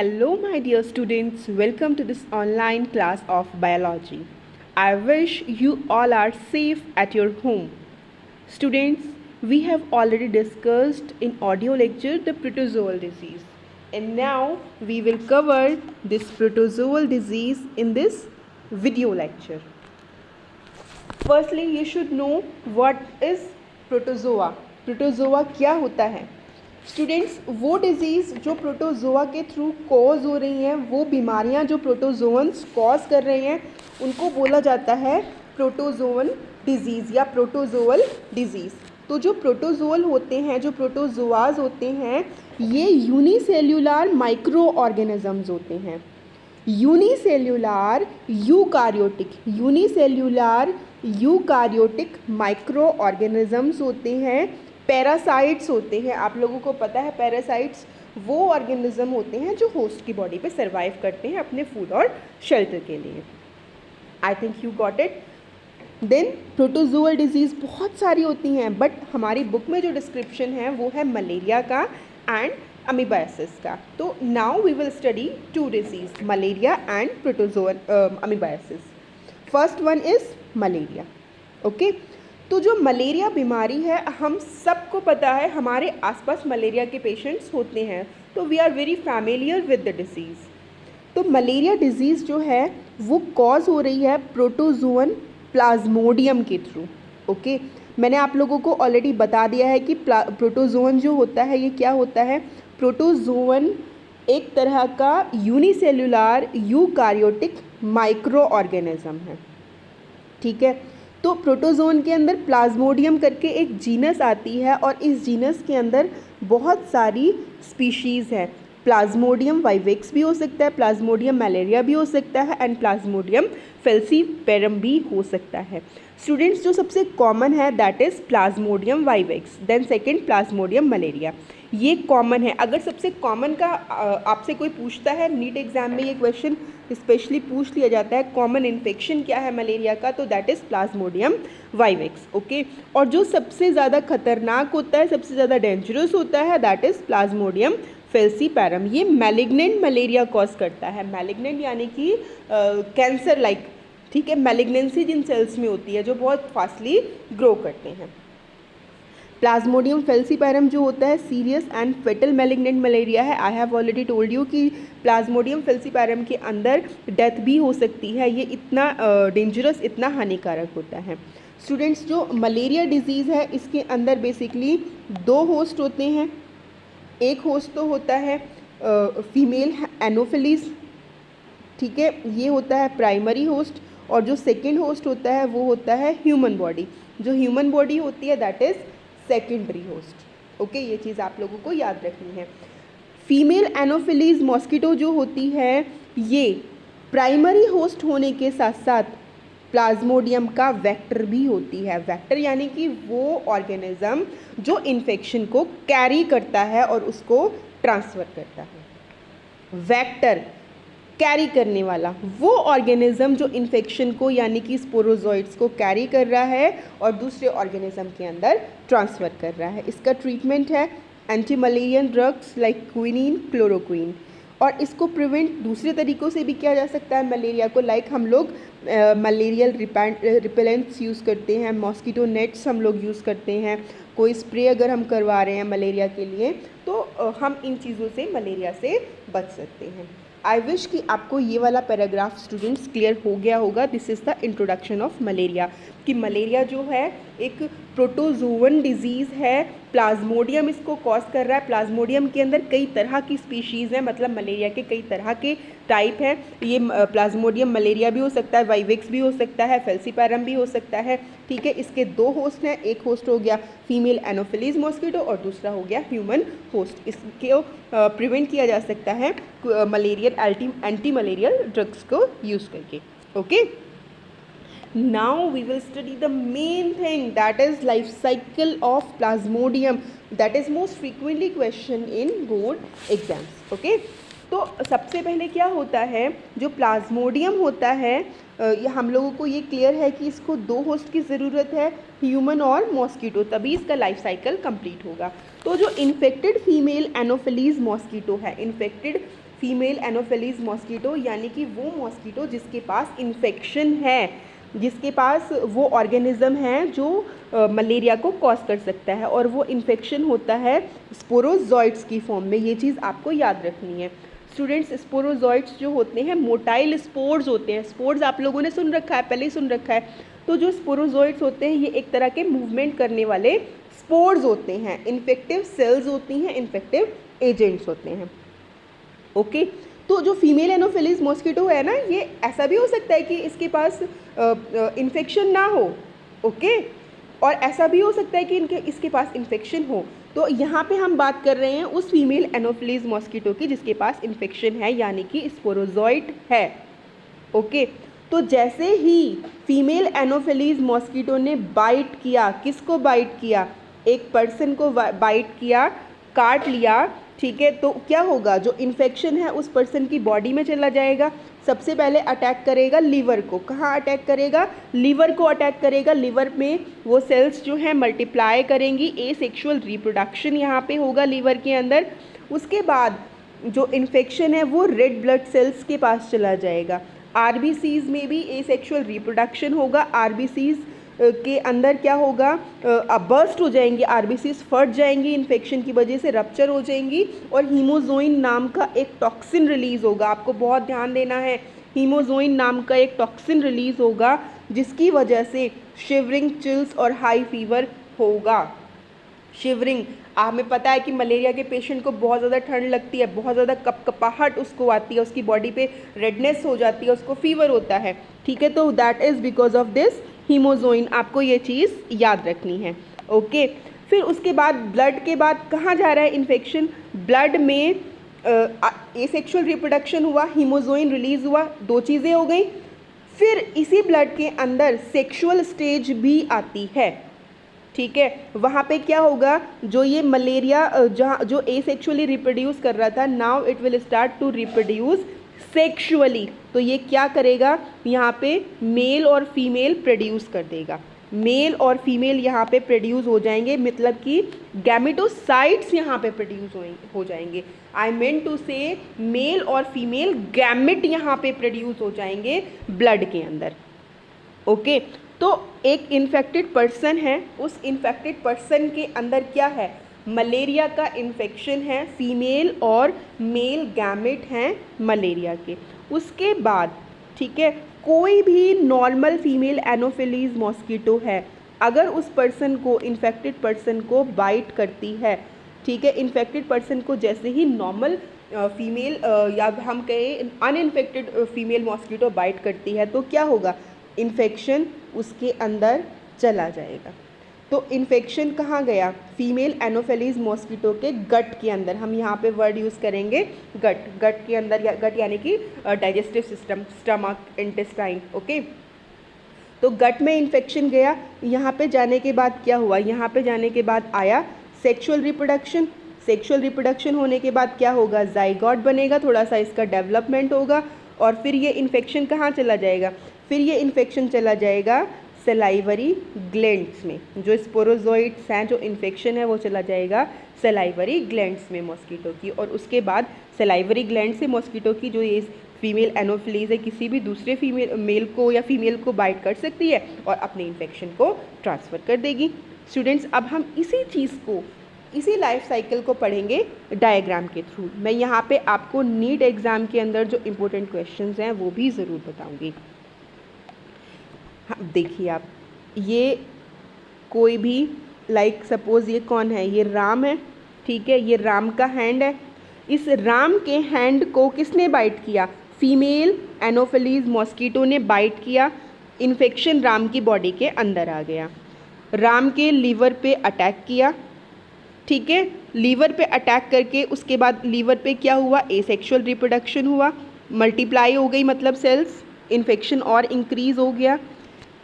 Hello, my dear students. Welcome to this online class of biology. I wish you all are safe at your home. Students, we have already discussed in audio lecture the protozoal disease, and now we will cover this protozoal disease in this video lecture. Firstly, you should know what is protozoa. Protozoa क्या होता है? Students, वो disease जो protozoa के through cause हो रही हैं, वो बीमारियां जो प्रोटोजोअन्स कॉज कर रहे हैं, उनको बोला जाता है प्रोटोजोअन डिजीज़ या प्रोटोजोअल डिजीज़। तो जो प्रोटोजोअल होते हैं, जो प्रोटोजोआज होते हैं, ये यूनिसेल्युलर माइक्रो ऑर्गेनिजम्स होते हैं। यूनिसेल्युलर यूकारियोटिक माइक्रो ऑर्गेनिजम्स होते हैं। पैरासाइट्स होते हैं, आप लोगों को पता है पैरासाइट्स वो ऑर्गेनिज्म होते हैं जो होस्ट की बॉडी पे सर्वाइव करते हैं अपने फूड और शेल्टर के लिए। I think you got it. Then protozoal disease बहुत सारी होती हैं, बट हमारी बुक में जो डिस्क्रिप्शन है वो है मलेरिया का एंड अमीबाइसिस का। तो now we will study two disease, malaria and protozoal amoebiasis. First one is malaria. Okay, तो जो मलेरिया बीमारी है, हम सबको पता है हमारे आसपास मलेरिया के पेशेंट्स होते हैं, तो we are very familiar with the disease. तो मलेरिया डिजीज़ जो है वो कॉज हो रही है प्रोटोजोअन प्लाज्मोडियम के थ्रू। ओके, मैंने आप लोगों को ऑलरेडी बता दिया है कि प्रोटोजोअन जो होता है ये क्या होता है। प्रोटोजोअन एक तरह का यूनिसेल्युलर यूकारियोटिक माइक्रो ऑर्गेनिज्म है, ठीक है। तो प्रोटोजोन के अंदर प्लाज्मोडियम करके एक जीनस आती है और इस जीनस के अंदर बहुत सारी स्पीशीज़ है। प्लाज्मोडियम वाइवेक्स भी हो सकता है, प्लाज्मोडियम मलेरिया भी हो सकता है एंड प्लाज्मोडियम फेल्सीपेरम भी हो सकता है। स्टूडेंट्स, जो सबसे कॉमन है that is plasmodium vivax, then second plasmodium malaria, ये कॉमन है। अगर सबसे कॉमन का आपसे कोई पूछता है, नीट एग्जाम में ये क्वेश्चन स्पेशली पूछ लिया जाता है, कॉमन इन्फेक्शन क्या है मलेरिया का, तो that is plasmodium vivax. Okay, और जो सबसे ज़्यादा खतरनाक होता है, सबसे ज़्यादा डेंजरस होता है, दैट इज़ प्लाज्मोडियम फेल्सीपेरम। ये मैलिग्नेंट मलेरिया कॉज करता है। मैलिग्नेंट यानी कि कैंसर लाइक, ठीक है, मैलिग्नेंसी जिन सेल्स में होती है जो बहुत फास्टली ग्रो करते हैं। प्लाज्मोडियम फेल्सीपेरम जो होता है serious and fatal malignant malaria है। I have already told you कि प्लाज्मोडियम फेल्सीपेरम के अंदर डेथ भी हो सकती है। ये इतना डेंजरस, इतना हानिकारक होता है। स्टूडेंट्स, जो मलेरिया डिजीज़ है इसके अंदर बेसिकली दो होस्ट होते हैं। एक होस्ट तो होता है फीमेल एनोफिलीज, ठीक है, ये होता है प्राइमरी होस्ट, और जो सेकेंड होस्ट होता है वो होता है ह्यूमन बॉडी। जो ह्यूमन बॉडी होती है that is secondary host. Okay, ये चीज़ आप लोगों को याद रखनी है। फीमेल एनोफिलीज मॉस्किटो जो होती है ये प्राइमरी होस्ट होने के साथ साथ प्लाज्मोडियम का वेक्टर भी होती है। वेक्टर यानी कि वो ऑर्गेनिज्म जो इन्फेक्शन को कैरी करता है और उसको ट्रांसफ़र करता है। वेक्टर कैरी करने वाला वो ऑर्गेनिज्म जो इन्फेक्शन को यानी कि स्पोरोजोइड्स को कैरी कर रहा है और दूसरे ऑर्गेनिज्म के अंदर ट्रांसफ़र कर रहा है। इसका ट्रीटमेंट है anti Mullerian drugs like quinine, chloroquine. और इसको प्रिवेंट दूसरे तरीक़ों से भी किया जा सकता है मलेरिया को, लाइक हम लोग मलेरियल रिपेलेंट्स यूज़ करते हैं, मॉस्किटो नेट्स हम लोग यूज़ करते हैं, कोई स्प्रे अगर हम करवा रहे हैं मलेरिया के लिए तो हम इन चीज़ों से मलेरिया से बच सकते हैं। आई विश कि आपको ये वाला पैराग्राफ स्टूडेंट्स क्लियर हो गया होगा। This is the introduction of malaria, कि मलेरिया जो है एक प्रोटोजोअन डिजीज़ है। प्लाज्मोडियम इसको कॉज कर रहा है। प्लाज्मोडियम के अंदर कई तरह की स्पीशीज़ हैं, मतलब मलेरिया के कई तरह के टाइप हैं। ये प्लाज्मोडियम मलेरिया भी हो सकता है, वाइवेक्स भी हो सकता है, फेल्सीपेरम भी हो सकता है, ठीक है। इसके दो होस्ट हैं, एक होस्ट हो गया फीमेल एनोफिलीज मॉस्किटो और दूसरा हो गया ह्यूमन होस्ट। इसको प्रिवेंट किया जा सकता है मलेरियल एंटी मलेरियल ड्रग्स को यूज़ करके। Okay, now we will study the main thing, that is life cycle of plasmodium, that is most frequently question in board exams. Okay, तो सबसे पहले क्या होता है, जो प्लाज्मोडियम होता है ये हम लोगों को ये क्लियर है कि इसको दो होस्ट की ज़रूरत है, ह्यूमन और मॉस्किटो, तभी इसका लाइफ साइकिल कंप्लीट होगा। तो जो इन्फेक्टेड फीमेल एनोफिलीज मॉस्किटो है, इन्फेक्टेड फीमेल एनोफिलीज मॉस्किटो यानी कि वो मॉस्किटो जिसके पास इन्फेक्शन है, जिसके पास वो ऑर्गेनिज्म है जो मलेरिया को कॉज कर सकता है, और वो इन्फेक्शन होता है स्पोरोजॉइट्स की फॉर्म में। ये चीज़ आपको याद रखनी है स्टूडेंट्स। स्पोरोजॉइट्स जो होते हैं मोटाइल स्पोर्स होते हैं। स्पोर्स आप लोगों ने सुन रखा है, पहले ही सुन रखा है। तो जो स्पोरोजॉइट्स होते हैं ये एक तरह के मूवमेंट करने वाले स्पोर्स होते हैं, इन्फेक्टिव सेल्स होती हैं, इन्फेक्टिव एजेंट्स होते हैं। ओके, तो जो फीमेल एनोफिलीज मॉस्किटो है ना, ये ऐसा भी हो सकता है कि इसके पास इन्फेक्शन ना हो। ओके, और ऐसा भी हो सकता है कि इसके पास इन्फेक्शन हो। तो यहाँ पे हम बात कर रहे हैं उस फीमेल एनोफिलीज मॉस्किटो की जिसके पास इन्फेक्शन है यानी कि स्पोरोजॉइट है। ओके, तो जैसे ही फीमेल एनोफिलीज मॉस्किटो ने बाइट किया, किसको बाइट किया, एक पर्सन को बाइट किया, काट लिया, ठीक है, तो क्या होगा, जो इन्फेक्शन है उस पर्सन की बॉडी में चला जाएगा। सबसे पहले अटैक करेगा लीवर को। कहाँ अटैक करेगा, लीवर को अटैक करेगा। लीवर में वो सेल्स जो हैं मल्टीप्लाई करेंगी, एसेक्सुअल रिप्रोडक्शन यहाँ पे होगा लीवर के अंदर। उसके बाद जो इन्फेक्शन है वो रेड ब्लड सेल्स के पास चला जाएगा। आरबीसीज में भी एसेक्सुअल रिप्रोडक्शन होगा। आरबीसीज के अंदर क्या होगा, बर्स्ट हो जाएंगी, आरबीसीज फट जाएंगी, इन्फेक्शन की वजह से रप्चर हो जाएंगी, और हीमोजोइन नाम का एक टॉक्सिन रिलीज़ होगा। आपको बहुत ध्यान देना है, हीमोजोइन नाम का एक टॉक्सिन रिलीज़ होगा जिसकी वजह से शिवरिंग, चिल्स और हाई फीवर होगा। शिवरिंग, हमें पता है कि मलेरिया के पेशेंट को बहुत ज़्यादा ठंड लगती है, बहुत ज़्यादा कपकपाहट उसको आती है, उसकी बॉडी पे रेडनेस हो जाती है, उसको फीवर होता है। ठीक है, तो that is because of this hemozoin. आपको ये चीज़ याद रखनी है। ओके, फिर उसके बाद ब्लड के बाद कहाँ जा रहा है इन्फेक्शन, ब्लड में एसेक्सुअल रिप्रोडक्शन हुआ, हीमोजोइन रिलीज़ हुआ, दो चीज़ें हो गई। फिर इसी ब्लड के अंदर सेक्सुअल स्टेज भी आती है। ठीक है, वहाँ पे क्या होगा, जो ये मलेरिया जहाँ जो एसेक्सुअली रिप्रोड्यूस कर रहा था, now it will start to reproduce sexually. तो ये क्या करेगा, यहाँ पे मेल और फीमेल प्रोड्यूस कर देगा। मेल और फीमेल यहाँ पे प्रोड्यूस हो जाएंगे, मतलब कि गैमेटोसाइट्स यहाँ पे प्रोड्यूस हो जाएंगे। आई मीन टू से मेल और फीमेल गैमेट यहाँ पे प्रोड्यूस हो जाएंगे ब्लड के अंदर। ओके, तो एक इन्फेक्टेड पर्सन है, उस इन्फेक्टेड पर्सन के अंदर क्या है, मलेरिया का इन्फेक्शन है, फीमेल और मेल गैमेट हैं मलेरिया के। उसके बाद ठीक है, कोई भी नॉर्मल फीमेल एनोफिलीज मॉस्किटो है, अगर उस पर्सन को, इन्फेक्टेड पर्सन को बाइट करती है, ठीक है, इन्फेक्टेड पर्सन को जैसे ही नॉर्मल फीमेल या हम कहें अनइन्फेक्टेड फीमेल मॉस्किटो बाइट करती है, तो क्या होगा, इन्फेक्शन उसके अंदर चला जाएगा। तो इन्फेक्शन कहाँ गया, फीमेल एनोफिलीज मॉस्किटो के गट के अंदर। हम यहाँ पे वर्ड यूज़ करेंगे गट, गट के अंदर, या गट यानी कि digestive system, stomach, intestine. Okay, तो गट में इन्फेक्शन गया। यहाँ पे जाने के बाद क्या हुआ, यहाँ पे जाने के बाद आया सेक्सुअल रिप्रोडक्शन। सेक्सुअल रिप्रोडक्शन होने के बाद क्या होगा, जाइगोट बनेगा, थोड़ा सा इसका डेवलपमेंट होगा, और फिर ये इन्फेक्शन कहाँ चला जाएगा, फिर ये इन्फेक्शन चला जाएगा सलाइवरी ग्लैंड्स में। जो स्पोरोजोइट्स हैं, जो इन्फेक्शन है वो चला जाएगा सलाइवरी ग्लैंड्स में मॉस्किटो की, और उसके बाद सलाइवरी ग्लैंड से मॉस्किटो की जो ये फीमेल एनोफिलीज है किसी भी दूसरे फीमेल मेल को या फीमेल को बाइट कर सकती है और अपने इन्फेक्शन को ट्रांसफ़र कर देगी। स्टूडेंट्स, अब हम इसी चीज़ को, इसी लाइफ साइकिल को पढ़ेंगे डायग्राम के थ्रू। मैं यहाँ पे आपको नीट एग्ज़ाम के अंदर जो इम्पोर्टेंट क्वेश्चंस हैं वो भी ज़रूर बताऊँगी। हाँ, देखिए आप, ये कोई भी लाइक सपोज़ ये कौन है, ये राम है, ठीक है, ये राम का हैंड है। इस राम के हैंड को किसने बाइट किया, फीमेल एनोफिलीज मॉस्किटो ने बाइट किया। इन्फेक्शन राम की बॉडी के अंदर आ गया, राम के लीवर पे अटैक किया, ठीक है, लीवर पे अटैक करके उसके बाद लीवर पे क्या हुआ, एसेक्सुअल रिप्रोडक्शन हुआ, मल्टीप्लाई हो गई, मतलब सेल्स, इन्फेक्शन और इंक्रीज़ हो गया।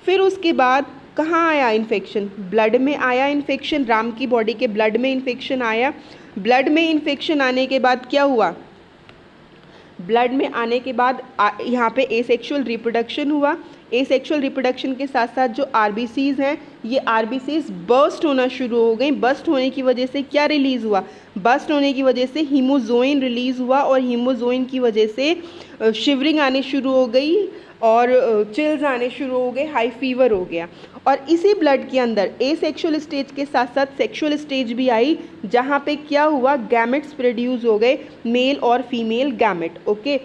फिर उसके बाद कहाँ आया इन्फेक्शन, ब्लड में आया इन्फेक्शन, राम की बॉडी के ब्लड में इन्फेक्शन आया। ब्लड में इन्फेक्शन आने के बाद क्या हुआ, ब्लड में आने के बाद यहाँ पे एसेक्सुअल रिप्रोडक्शन हुआ। एसेक्सुअल रिप्रोडक्शन के साथ साथ जो आरबीसीज हैं, ये आरबीसीज बर्स्ट होना शुरू हो गई। बर्स्ट होने की वजह से क्या रिलीज़ हुआ? बर्स्ट होने की वजह से हीमोजोइन रिलीज़ हुआ और हीमोजोइन की वजह से शिवरिंग आनी शुरू हो गई और चिल्स आने शुरू हो गए, हाई फीवर हो गया। और इसी ब्लड के अंदर एसेक्सुअल स्टेज के साथ साथ सेक्सुअल स्टेज भी आई, जहाँ पे क्या हुआ, गैमेट्स प्रोड्यूस हो गए, मेल और फीमेल गैमेट। ओके,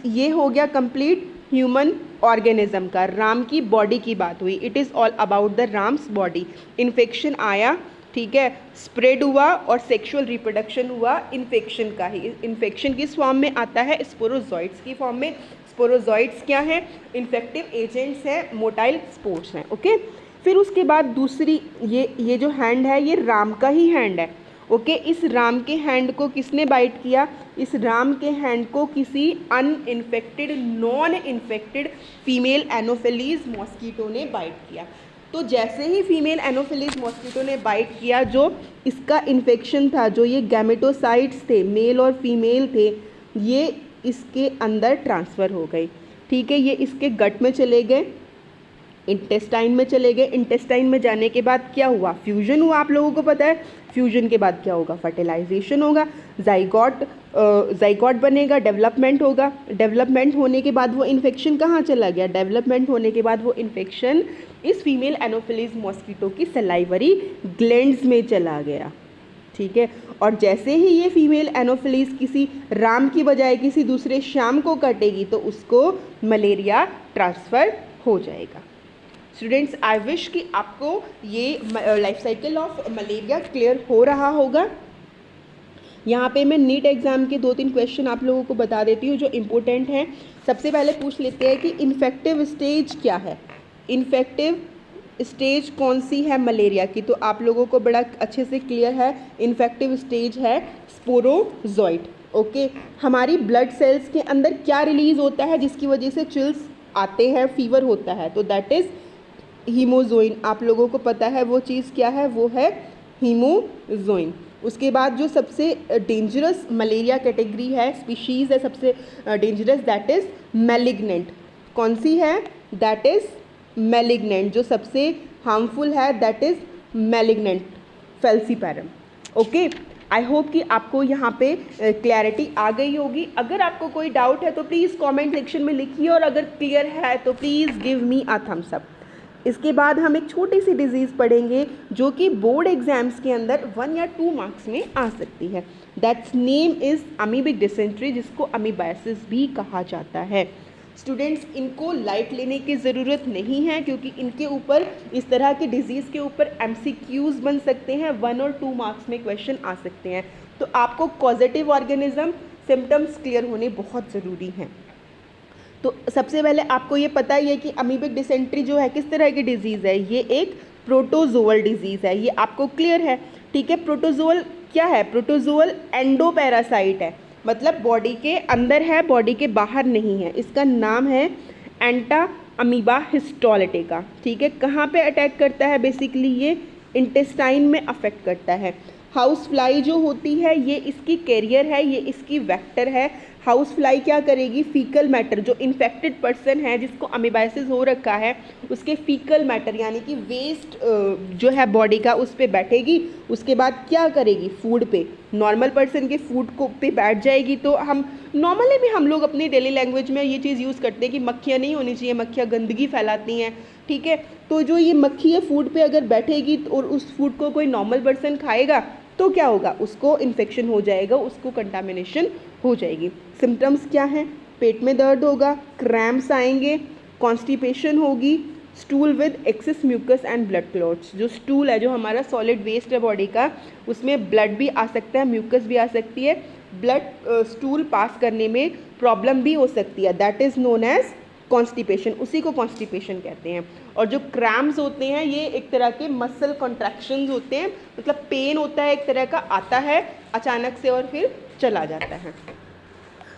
ये हो गया कंप्लीट ह्यूमन ऑर्गेनिज्म का। राम की बॉडी की बात हुई, it is all about the Ram's body. Infection आया, ठीक है, स्प्रेड हुआ और सेक्सुअल रिप्रोडक्शन हुआ इन्फेक्शन का ही। इन्फेक्शन किस फॉर्म में आता है? स्पोरोजॉइट्स की फॉर्म में। स्पोरोजॉइट्स क्या हैं? इन्फेक्टिव एजेंट्स हैं, मोटाइल स्पोर्स हैं। ओके, फिर उसके बाद दूसरी ये जो हैंड है, ये राम का ही हैंड है। ओके, इस राम के हैंड को किसने बाइट किया? इस राम के हैंड को किसी uninfected, non infected female anopheles mosquito ने बाइट किया। तो जैसे ही फीमेल एनोफिलीज मॉस्किटो ने बाइट किया, जो इसका इन्फेक्शन था, जो ये गैमेटोसाइट्स थे, मेल और फीमेल थे, ये इसके अंदर ट्रांसफ़र हो गए। ठीक है, ये इसके गट में चले गए, इंटेस्टाइन में चले गए। इंटेस्टाइन में जाने के बाद क्या हुआ? फ्यूजन हुआ, आप लोगों को पता है। फ्यूजन के बाद क्या होगा? फर्टिलाइजेशन होगा, जाइगॉट बनेगा, डेवलपमेंट होगा। डेवलपमेंट होने के बाद वो इन्फेक्शन कहाँ चला गया? डेवलपमेंट होने के बाद वो इन्फेक्शन इस फीमेल एनोफिलीज मॉस्किटो की सलाइवरी ग्लैंड्स में चला गया। ठीक है, और जैसे ही ये फीमेल एनोफिलीज किसी राम की बजाय किसी दूसरे श्याम को कटेगी तो उसको मलेरिया ट्रांसफ़र हो जाएगा। स्टूडेंट्स, आई विश कि आपको ये life cycle of malaria clear हो रहा होगा। यहाँ पे मैं नीट एग्ज़ाम के 2-3 क्वेश्चन आप लोगों को बता देती हूँ जो इम्पोर्टेंट हैं। सबसे पहले पूछ लेते हैं कि इन्फेक्टिव स्टेज क्या है? इन्फेक्टिव स्टेज कौन सी है मलेरिया की? तो आप लोगों को बड़ा अच्छे से क्लियर है, इन्फेक्टिव स्टेज है स्पोरोजॉइट। ओके, हमारी ब्लड सेल्स के अंदर क्या रिलीज़ होता है जिसकी वजह से चिल्स आते हैं, फीवर होता है? तो दैट इज़ हीमोजोइन। आप लोगों को पता है वो चीज़ क्या है? वो है हीमोजोइन। उसके बाद जो सबसे डेंजरस मलेरिया कैटेगरी है, स्पीशीज़ है सबसे डेंजरस, दैट इज़ मैलिग्नेंट। कौन सी है? That is malignant. जो सबसे हार्मफुल है that is malignant falciparum. Okay, I hope कि आपको यहाँ पे क्लैरिटी आ गई होगी। अगर आपको कोई डाउट है तो प्लीज़ कमेंट सेक्शन में लिखिए, और अगर क्लियर है तो please give me a thumbs up. इसके बाद हम एक छोटी सी डिजीज़ पढ़ेंगे जो कि बोर्ड एग्जाम्स के अंदर 1 या 2 मार्क्स में आ सकती है। That's name is amoebic dysentery, जिसको अमीबाइसिस भी कहा जाता है। स्टूडेंट्स, इनको लाइट लेने की ज़रूरत नहीं है क्योंकि इनके ऊपर, इस तरह के डिजीज़ के ऊपर MCQs बन सकते हैं, 1 और 2 मार्क्स में क्वेश्चन आ सकते हैं। तो आपको कॉजेटिव ऑर्गेनिज्म सिम्टम्स क्लियर होने बहुत ज़रूरी हैं। तो सबसे पहले आपको ये पता ही है कि अमीबिक डिसेंट्री जो है किस तरह की डिजीज़ है? ये एक प्रोटोजोअल डिजीज़ है, ये आपको क्लियर है। ठीक है, प्रोटोजोअल क्या है? प्रोटोजोअल एंडोपैरासाइट है, मतलब बॉडी के अंदर है, बॉडी के बाहर नहीं है। इसका नाम है एंटा अमीबा हिस्टोलिटिका। ठीक है, कहाँ पे अटैक करता है? बेसिकली ये इंटेस्टाइन में अफेक्ट करता है। हाउस फ्लाई जो होती है ये इसकी कैरियर है, ये इसकी वेक्टर है। हाउस फ्लाई क्या करेगी? फीकल मैटर, जो इन्फेक्टेड पर्सन है जिसको अमीबाइसिस हो रखा है, उसके फीकल मैटर यानी कि वेस्ट जो है बॉडी का, उस पे बैठेगी। उसके बाद क्या करेगी? फूड पे, नॉर्मल पर्सन के फूड को पे बैठ जाएगी। तो हम नॉर्मली भी हम लोग अपनी डेली लैंग्वेज में ये चीज़ यूज़ करते हैं कि मक्खियाँ नहीं होनी चाहिए, मक्खियाँ गंदगी फैलाती हैं। ठीक है, तो जो ये मक्खी है फूड पे अगर बैठेगी और उस फूड को कोई नॉर्मल पर्सन खाएगा तो क्या होगा? उसको इन्फेक्शन हो जाएगा, उसको कंटामिनेशन हो जाएगी। सिम्टम्स क्या हैं? पेट में दर्द होगा, क्रैम्प्स आएंगे, कॉन्स्टिपेशन होगी, stool with excess mucus and blood clots. जो स्टूल है, जो हमारा सॉलिड वेस्ट है बॉडी का, उसमें ब्लड भी आ सकता है, म्यूकस भी आ सकती है, ब्लड स्टूल पास करने में प्रॉब्लम भी हो सकती है, that is known as constipation. उसी को कॉन्स्टिपेशन कहते हैं। और जो क्रैम्प्स होते हैं ये एक तरह के मसल कॉन्ट्रैक्शंस होते हैं, मतलब पेन होता है एक तरह का, आता है अचानक से और फिर चला जाता है।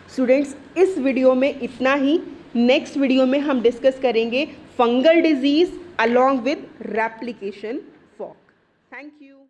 स्टूडेंट्स, इस वीडियो में इतना ही। नेक्स्ट वीडियो में हम डिस्कस करेंगे fungal disease along with replication fork. Thank you.